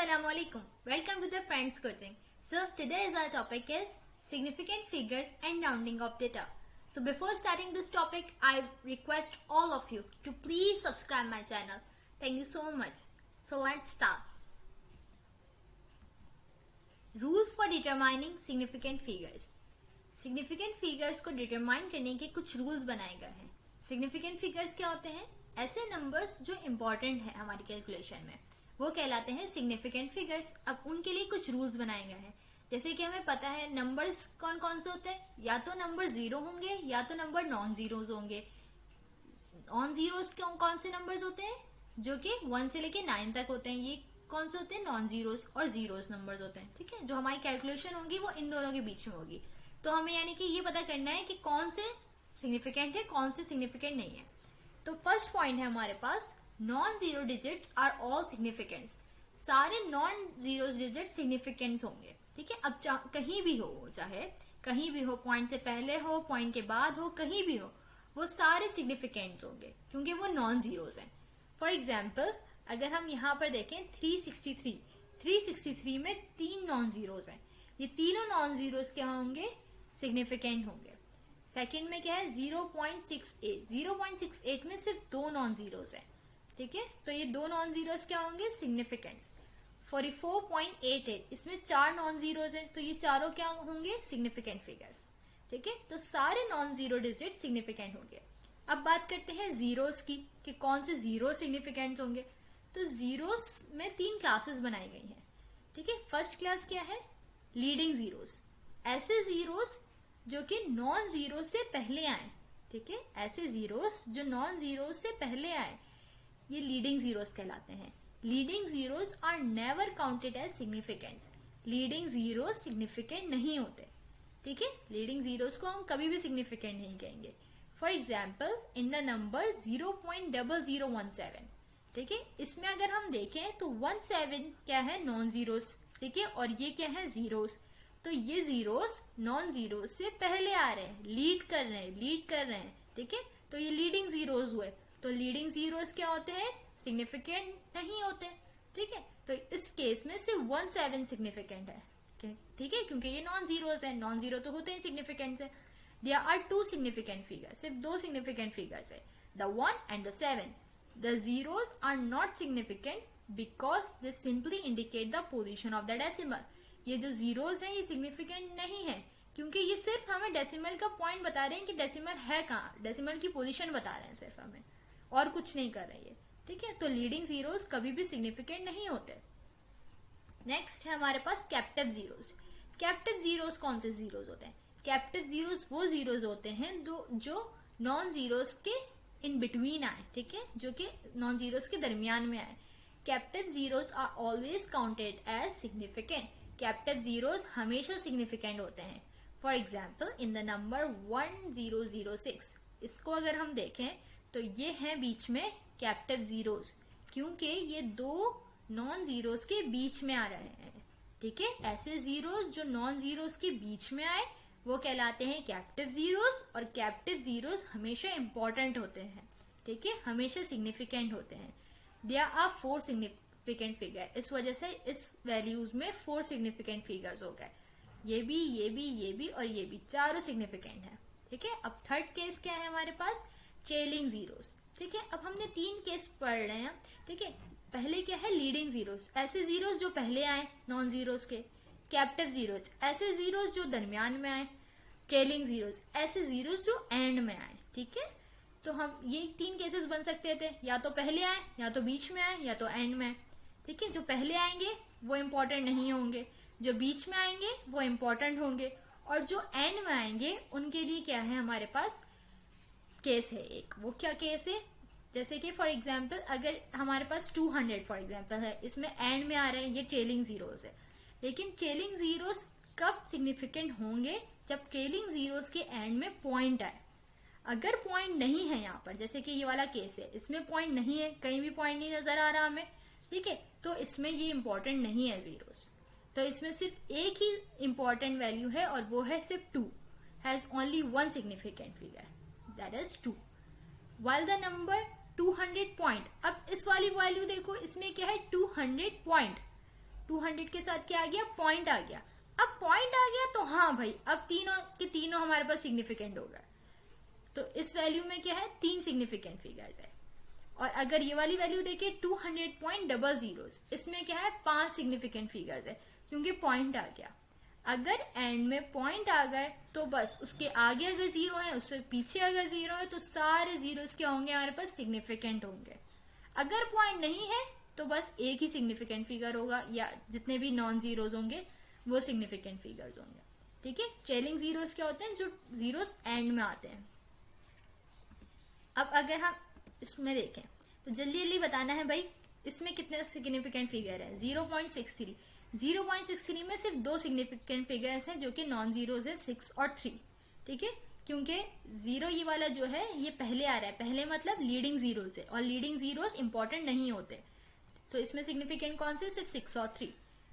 Assalamualaikum. Welcome to the Friends Coaching. So today's our topic is significant figures and rounding of data. So before starting this topic, I request all of you to please subscribe my channel. Thank you so much. So let's start. Rules for determining significant figures. Significant figures को determine करने के कुछ rules बनाए गए हैं. Significant figures क्या होते हैं? ऐसे numbers जो important है हमारी calculation में, वो कहलाते हैं सिग्निफिकेंट फिगर्स. अब उनके लिए कुछ रूल्स बनाए गए हैं. जैसे कि हमें पता है नंबर्स कौन कौन से होते हैं, या तो नंबर जीरो होंगे या तो नंबर नॉन जीरोज होंगे. नॉन जीरोज कौन से नंबर्स होते हैं? जो कि 1 से लेके 9 तक होते हैं. ये कौन से होते हैं? नॉन जीरोज और जीरोज नंबर्स होते हैं. ठीक है, जो हमारी कैलकुलेशन होगी वो इन दोनों के बीच में होगी. तो हमें यानी कि ये पता करना है कि कौन से सिग्निफिकेंट है, कौन से सिग्निफिकेंट नहीं है. तो फर्स्ट पॉइंट है हमारे पास, non zero digits are all significants. सारे नॉन जीरो डिजिट सिग्निफिकेंट्स होंगे. ठीक है, अब कहीं भी हो, चाहे कहीं भी हो, पॉइंट से पहले हो, पॉइंट के बाद हो, कहीं भी हो, वो सारे सिग्निफिकेंट्स होंगे क्योंकि वो नॉन जीरोज हैं. फॉर एग्जाम्पल अगर हम यहाँ पर देखें 363 में 3 नॉन जीरोज हैं. ये तीनों नॉन जीरोज क्या होंगे? सिग्निफिकेंट होंगे. सेकंड में क्या है? 0.68 में सिर्फ 2 नॉन जीरोज हैं. ठीक है, तो ये 2 नॉन जीरोज क्या होंगे? सिग्निफिकेंट्स. 44.88 इसमें 4 नॉन जीरोज हैं, तो ये चारों क्या होंगे? Significant figures. ठीक है, तो सारे नॉन जीरो डिजिट सिग्निफिकेंट होंगे. अब बात करते हैं जीरोस की कि कौन से जीरो सिग्निफिकेंट होंगे. तो जीरोस में 3 क्लासेस बनाई गई हैं. ठीक है, फर्स्ट क्लास क्या है? Leading zeros. ऐसे जीरोस जो कि नॉन जीरो से पहले आए. ठीक है, ऐसे जीरोस जो नॉन जीरो से पहले आए, ये लीडिंग जीरोस कहलाते हैं. Leading zeros are never counted as significants. Leading zeros significant नहीं होते. ठीक है, लीडिंग जीरोस को हम कभी भी सिग्निफिकेंट नहीं कहेंगे. For examples in the number 0.0017. ठीक है, इसमें अगर हम देखें तो 17 क्या है? Non zeros. ठीक है, और ये क्या है? जीरोस. तो ये जीरोस नॉन जीरोस से पहले आ रहे हैं, लीड कर रहे हैं. ठीक है, तो ये लीडिंग जीरोस हुए. तो लीडिंग जीरोस क्या होते हैं? सिग्निफिकेंट नहीं होते. ठीक है, तो इस केस में सिर्फ 17 सिग्निफिकेंट है. ठीक है, क्योंकि ये नॉन जीरोस है. नॉन जीरो तो होते हैं सिग्निफिकेंट से. There are 2 significant figures. सिर्फ 2 सिग्निफिकेंट फिगर्स है, the 1 and the 7. The zeros are not significant because they simply indicate the position of the decimal. ये जो जीरोस है ये सिग्निफिकेंट नहीं है क्योंकि ये सिर्फ हमें डेसिमल का पॉइंट बता रहे हैं कि डेसिमल है कहाँ, डेसिमल की पोजीशन बता रहे हैं सिर्फ हमें, और कुछ नहीं कर रही है. ठीक है, तो लीडिंग जीरोस कभी भी सिग्निफिकेंट नहीं होते. नेक्स्ट है हमारे पास कैप्टिव जीरोस. कैप्टिव जीरोस कौन से जीरोस होते हैं? कैप्टिव जीरोस वो जीरोस होते हैं जो नॉन जीरोस के इन बिटवीन आए. ठीक है, जो कि नॉन जीरोस के दरमियान में आए. Captive zeros are always counted as significant. Captive zeros हमेशा सिग्निफिकेंट होते हैं. For example in the number 1006, इसको अगर हम देखें तो ये है बीच में कैप्टिव जीरोस क्योंकि ये 2 नॉन जीरोस के बीच में आ रहे हैं. ठीक है, ऐसे जीरोस जो नॉन जीरोस के बीच में आए वो कहलाते हैं कैप्टिव जीरोस. और कैप्टिव जीरोस हमेशा इंपॉर्टेंट होते हैं. ठीक है, हमेशा सिग्निफिकेंट होते हैं. There are 4 significant figure. इस वजह से इस वैल्यूज में 4 सिग्निफिकेंट फिगर्स हो गए. ये भी और ये भी चारों सिग्निफिकेंट है. ठीक है, अब थर्ड केस क्या है हमारे पास? Trailing zeros. ठीक है, अब हमने 3 केस पढ़ रहे हैं. ठीक है, पहले क्या है? Leading zeros. ऐसे जीरोस जो पहले आए नॉन जीरोस के. कैप्टिव जीरोस ऐसे जीरोस जो दरमियान में आए. ट्रेलिंग जीरोस ऐसे जीरोस जो एंड में आए. ठीक है, तो हम ये 3 केसेस बन सकते थे, या तो पहले आए, या तो बीच में आए, या तो एंड में आए. ठीक है, जो पहले आएंगे वो इम्पोर्टेंट नहीं होंगे, जो बीच में आएंगे वो इम्पोर्टेंट होंगे, और जो एंड में आएंगे उनके लिए क्या है हमारे पास? केस है एक. वो क्या केस है? जैसे कि फॉर एग्जाम्पल अगर हमारे पास 200 फॉर एग्जाम्पल है, इसमें एंड में आ रहे हैं, ये ट्रेलिंग जीरोस है. लेकिन ट्रेलिंग जीरोस कब सिग्निफिकेंट होंगे? जब ट्रेलिंग जीरोस के एंड में पॉइंट आए. अगर पॉइंट नहीं है यहाँ पर, जैसे कि ये वाला केस है, इसमें पॉइंट नहीं है, कहीं भी पॉइंट नहीं नजर आ रहा हमें. ठीक है, तो इसमें ये इंपॉर्टेंट नहीं है जीरोस. तो इसमें सिर्फ एक ही इंपॉर्टेंट वैल्यू है और वो है सिर्फ 2. Has only 1 significant figure, that is 2. while the number 200 point. अब इस वाली वैल्यू देखो, इसमें क्या है? 200 पॉइंट. 200 के साथ क्या आ गया, पॉइंट आ गया। अब पॉइंट आ गया तो हाँ भाई, अब तीनों के तीनों हमारे पास सिग्निफिकेंट होगा। तो इस वैल्यू में क्या है, 3 सिग्निफिकेंट फिगर्स है। और अगर ये वाली वैल्यू देखे 200.00, इसमें क्या है, 5 सिग्निफिकेंट फिगर्स है, क्योंकि पॉइंट आ गया। अगर एंड में पॉइंट आ गए तो बस उसके आगे अगर 0 है, उससे पीछे अगर 0 है, तो सारे जीरोस क्या होंगे हमारे पास, सिग्निफिकेंट होंगे। अगर पॉइंट नहीं है तो बस एक ही सिग्निफिकेंट फिगर होगा, या जितने भी नॉन जीरोस होंगे वो सिग्निफिकेंट फिगर्स होंगे। ठीक है, ट्रेलिंग जीरोस क्या होते हैं, जो जीरोस एंड में आते हैं। अब अगर हम इसमें देखें तो जल्दी जल्दी बताना है भाई, इसमें कितने सिग्निफिकेंट फिगर है, 0.63। 0.63 में सिर्फ 2 सिग्निफिकेंट फिगर्स हैं जो कि नॉन जीरोस है, 6 और 3। ठीक है, क्योंकि 0 ये वाला जो है ये पहले आ रहा है, पहले मतलब लीडिंग जीरोस है, और लीडिंग जीरोस इंपॉर्टेंट नहीं होते। तो इसमें सिग्निफिकेंट कौन से, सिर्फ 6 और 3।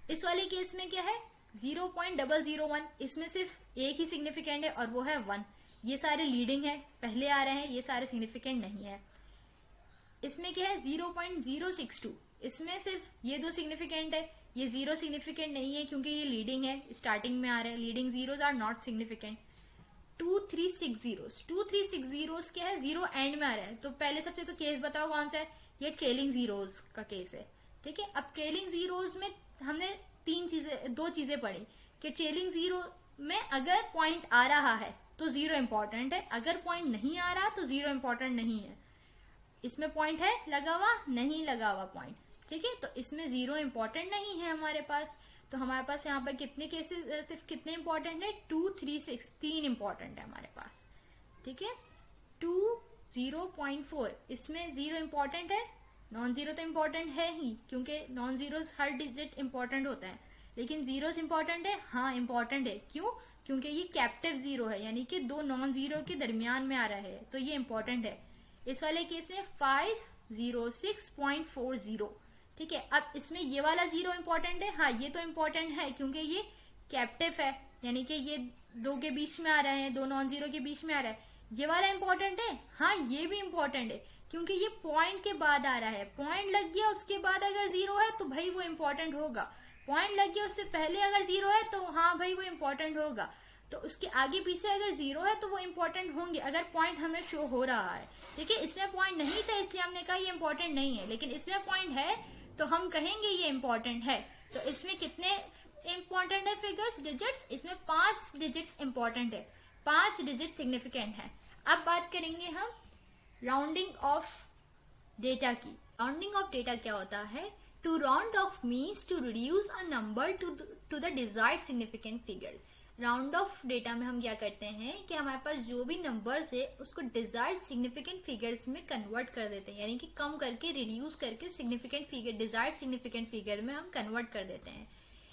इस वाले केस में क्या है, 0.001, इसमें सिर्फ एक ही सिग्निफिकेंट है और वो है 1। ये सारे लीडिंग है, पहले आ रहे हैं, ये सारे सिग्निफिकेंट नहीं है। इसमें क्या है 0.062, इसमें सिर्फ ये 2 सिग्निफिकेंट है, ये 0 सिग्निफिकेंट नहीं है क्योंकि ये लीडिंग है, स्टार्टिंग में आ रहे हैं, leading zeros are not significant. 2360 क्या है, 0 एंड में आ रहा है। तो पहले सबसे तो केस बताओ कौन सा है, ये ट्रेलिंग जीरोस का केस है। ठीक है, अब ट्रेलिंग जीरोस में हमने 2 चीजें पढ़ी कि ट्रेलिंग जीरो में अगर पॉइंट आ रहा है तो 0 इंपॉर्टेंट है, अगर पॉइंट नहीं आ रहा तो 0 इंपॉर्टेंट नहीं है। इसमें पॉइंट है लगा हुआ, नहीं लगा हुआ पॉइंट। ठीक है, तो इसमें 0 इंपॉर्टेंट नहीं है हमारे पास। तो हमारे पास यहाँ पर कितने केसेस, सिर्फ कितने इंपॉर्टेंट है, 2, 3, 6, 3 इंपॉर्टेंट है हमारे पास। ठीक है, 2, 0.4, इसमें 0 इंपॉर्टेंट है, नॉन जीरो तो इंपॉर्टेंट है ही, क्योंकि नॉन जीरोस हर डिजिट इंपॉर्टेंट होता है, लेकिन जीरोस इंपॉर्टेंट है, हाँ इंपॉर्टेंट है। क्यों, क्योंकि ये कैप्टिव जीरो है, यानी कि 2 नॉन जीरो के दरमियान में आ रहा है, तो ये इंपॉर्टेंट है। इस वाले केस में 506.40। ठीक है, अब इसमें ये वाला 0 इंपॉर्टेंट है, हाँ ये तो इंपॉर्टेंट है क्योंकि ये कैप्टिव है, यानी कि ये 2 के बीच में आ रहे हैं, 2 नॉन जीरो के बीच में आ रहा है। ये वाला इंपॉर्टेंट है, हाँ ये भी इंपॉर्टेंट है क्योंकि ये पॉइंट के बाद आ रहा है, पॉइंट लग गया उसके बाद अगर 0 है तो भाई वो इंपॉर्टेंट होगा, पॉइंट लग गया उससे पहले अगर 0 है तो हाँ भाई वो इंपॉर्टेंट होगा। तो उसके आगे पीछे अगर 0 है तो वो इंपॉर्टेंट होंगे, अगर पॉइंट हमें शो हो रहा है। देखिए इसमें पॉइंट नहीं था इसलिए हमने कहा ये इंपॉर्टेंट नहीं है, लेकिन इसमें पॉइंट है तो हम कहेंगे ये इंपॉर्टेंट है। तो इसमें कितने इंपॉर्टेंट है फिगर्स, डिजिट्स, इसमें 5 डिजिट्स इंपॉर्टेंट है, 5 डिजिट सिग्निफिकेंट है। अब बात करेंगे हम राउंडिंग ऑफ डेटा की। राउंडिंग ऑफ डेटा क्या होता है, to round off means to reduce a number to the desired significant figures. Round off data में हम क्या करते हैं कि हमारे पास जो भी नंबर्स है उसको डिजायर्ड सिग्निफिकेंट फिगर्स में कन्वर्ट कर देते हैं, यानी कि कम करके रिड्यूस करके significant figure, desired significant figure में हम कन्वर्ट कर देते हैं।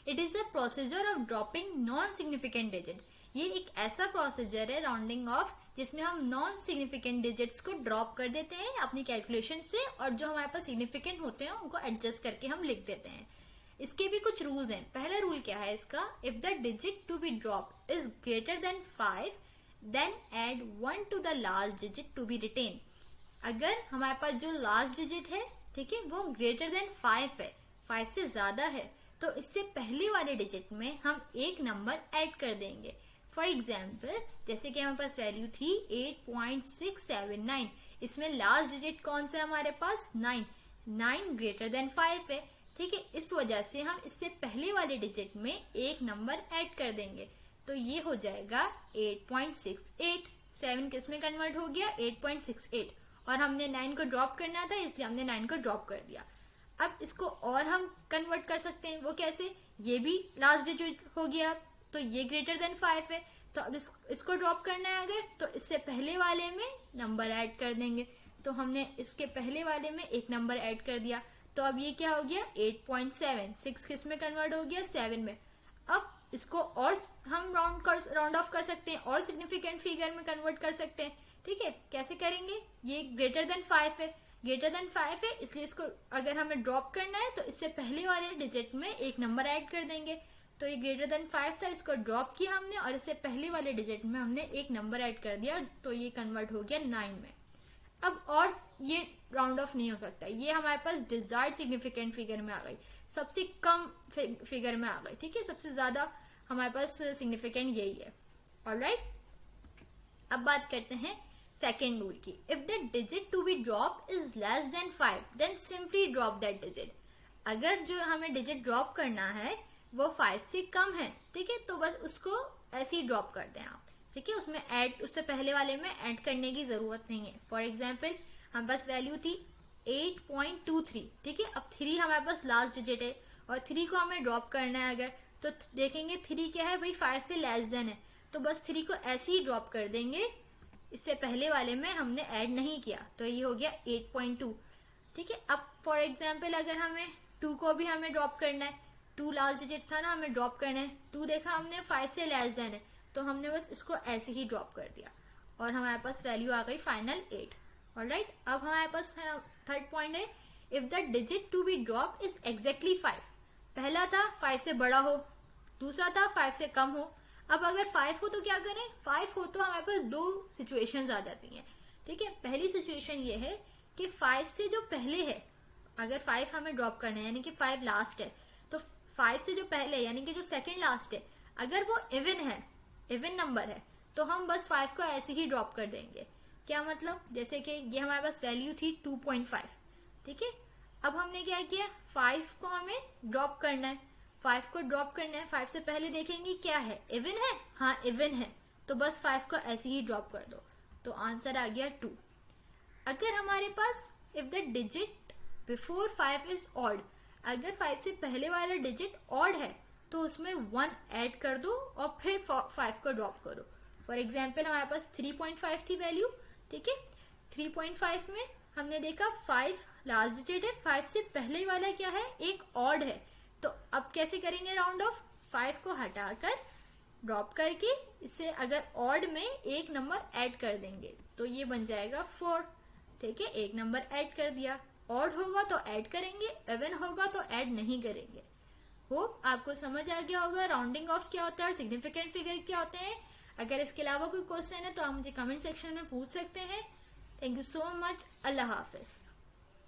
It is a procedure of dropping non significant digit. ये एक ऐसा प्रोसीजर है राउंडिंग ऑफ जिसमें हम नॉन सिग्निफिकेंट डिजिट्स को ड्रॉप कर देते हैं अपनी कैलकुलेशन से, और जो हमारे पास सिग्निफिकेंट होते हैं उनको एडजस्ट करके हम लिख देते हैं। इसके भी कुछ रूल्स हैं। पहला रूल क्या है इसका, if the digit to be drop is greater than 5 then add 1 to the last digit to be retain. अगर हमारे पास जो लास्ट डिजिट है, ठीक है, वो ग्रेटर देन 5 है, 5 से ज्यादा है, तो इससे पहले वाले डिजिट में हम एक नंबर ऐड कर देंगे। फॉर एग्जाम्पल जैसे कि हमारे पास वैल्यू थी 8.679, इसमें लास्ट डिजिट कौन सा है हमारे पास, 9, 9 ग्रेटर देन 5 है। ठीक है, इस वजह से हम इससे पहले वाले डिजिट में एक नंबर ऐड कर देंगे, तो ये हो जाएगा 8.68। 7 किस में कन्वर्ट हो गया, 8.68, और हमने 9 को ड्रॉप करना था इसलिए हमने 9 को ड्रॉप कर दिया। अब इसको और हम कन्वर्ट कर सकते हैं, वो कैसे, ये भी लास्ट डिजिट हो गया तो ये ग्रेटर देन 5 है, तो अब इसको ड्रॉप करना है अगर, तो इससे पहले वाले में नंबर ऐड कर देंगे। तो हमने इसके पहले वाले में एक नंबर ऐड कर दिया, तो अब ये क्या हो गया 8.7, 6 किस में कन्वर्ट हो गया, 7 में। अब इसको और हम राउंड ऑफ कर सकते हैं और सिग्निफिकेंट फिगर में कन्वर्ट कर सकते हैं। ठीक है, कैसे करेंगे, ये ग्रेटर देन 5 है, ग्रेटर देन 5 है, इसलिए इसको अगर हमें ड्रॉप करना है तो इससे पहले वाले डिजिट में एक नंबर ऐड कर देंगे। तो ये ग्रेटर देन 5 था, इसको ड्रॉप किया हमने और इससे पहले वाले डिजिट में हमने एक नंबर ऐड कर दिया, तो ये कन्वर्ट हो गया 9 में। अब और ये राउंड ऑफ नहीं हो सकता, ये हमारे पास डिजायर्ड सिग्निफिकेंट फिगर में आ गई। सबसे कम फिगर में आ गए, ठीक है, सबसे ज्यादा हमारे पास सिग्निफिकेंट यही है। ऑलराइट, अब बात करते हैं सेकेंड रूल की। If the digit to be drop is less than 5 then simply drop that digit. अगर जो हमें डिजिट ड्रॉप करना है वो 5 से कम है, ठीक है, तो बस उसको ऐसे ही ड्रॉप कर दें आप, ठीक है, उसमें ऐड, उससे पहले वाले में ऐड करने की जरूरत नहीं है। फॉर एग्जाम्पल हमारे पास वैल्यू थी 8.23, ठीक है, अब 3 हमारे पास लास्ट डिजिट है और 3 को हमें ड्रॉप करना है अगर, तो देखेंगे 3 क्या है भाई, 5 से लेस देन है, तो बस 3 को ऐसे ही ड्रॉप कर देंगे, इससे पहले वाले में हमने ऐड नहीं किया, तो ये हो गया 8.2, ठीक है। अब फॉर एग्जाम्पल अगर हमें 2 को भी हमें ड्रॉप करना है, 2 लास्ट डिजिट था ना, हमें ड्रॉप करना है, 2 देखा हमने 5 से लेस देन है, तो हमने बस इसको ऐसे ही ड्रॉप कर दिया और हमारे पास वैल्यू आ गई फाइनल 8। ऑलराइट, अब हमारे पास थर्ड पॉइंट है, if the digit to be drop is exactly 5। पहला था 5 से बड़ा हो, दूसरा था 5 से कम हो। अब अगर 5 हो तो क्या करें, 5 हो तो हमारे पास 2 सिचुएशंस आ जाती हैं, ठीक है। पहली सिचुएशन ये है कि 5 से जो पहले है, अगर 5 हमें ड्रॉप करना है यानी कि 5 लास्ट है, तो 5 से जो पहले यानी कि जो सेकंड लास्ट है, अगर वो इवन है, इवन नंबर है, तो हम बस 5 को ऐसे ही ड्रॉप कर देंगे। क्या मतलब, जैसे कि ये हमारे पास वैल्यू थी 2.5, ठीक है, अब हमने क्या किया, 5 को हमें ड्रॉप करना है, 5 को ड्रॉप करना है, 5 से पहले देखेंगे क्या है, इवन है, हाँ इवन है, तो बस 5 को ऐसे ही ड्रॉप कर दो, तो आंसर आ गया 2। अगर हमारे पास if the digit before 5 is odd, अगर 5 से पहले वाला डिजिट ऑड है तो उसमें 1 ऐड कर दो और फिर 5 को ड्रॉप करो। फॉर एग्जाम्पल हमारे पास 3.5 थी वैल्यू, ठीक है, 3.5 में हमने देखा 5 लास्ट डिजिट है, 5 से पहले वाला क्या है, एक ऑड है, तो अब कैसे करेंगे राउंड ऑफ, 5 को हटाकर ड्रॉप करके इससे अगर ऑड में एक नंबर ऐड कर देंगे तो ये बन जाएगा 4, ठीक है, एक नंबर ऐड कर दिया। ऑड होगा तो ऐड करेंगे, इवन होगा तो ऐड नहीं करेंगे। होप आपको समझ आ गया होगा राउंडिंग ऑफ क्या होता है और सिग्निफिकेंट फिगर क्या होते हैं। अगर इसके अलावा कोई क्वेश्चन है तो आप मुझे कमेंट सेक्शन में पूछ सकते हैं। Thank you so much, Allah Hafiz.